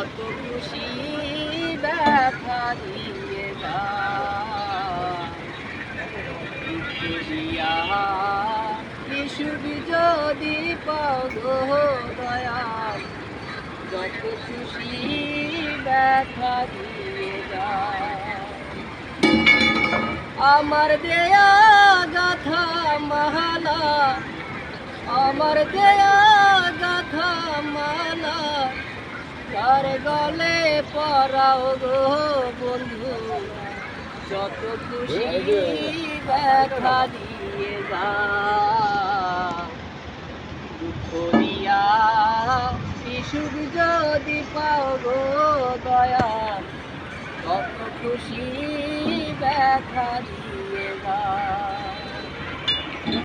যত খুশি ব্যথা দিয়ে দিয়া সুখ যদি পাও গো দয়াল যত খুশি ব্যথা দিয়ে আমার দেয়া গাথা মালা আমার দেয়া গাথা মালা তার গলে পরাও গো বন্ধু যত খুশি ব্যথা দিয়ে দুঃখ দিয়া সুখ যদি পাও গো দয়া যত খুশি ব্যথা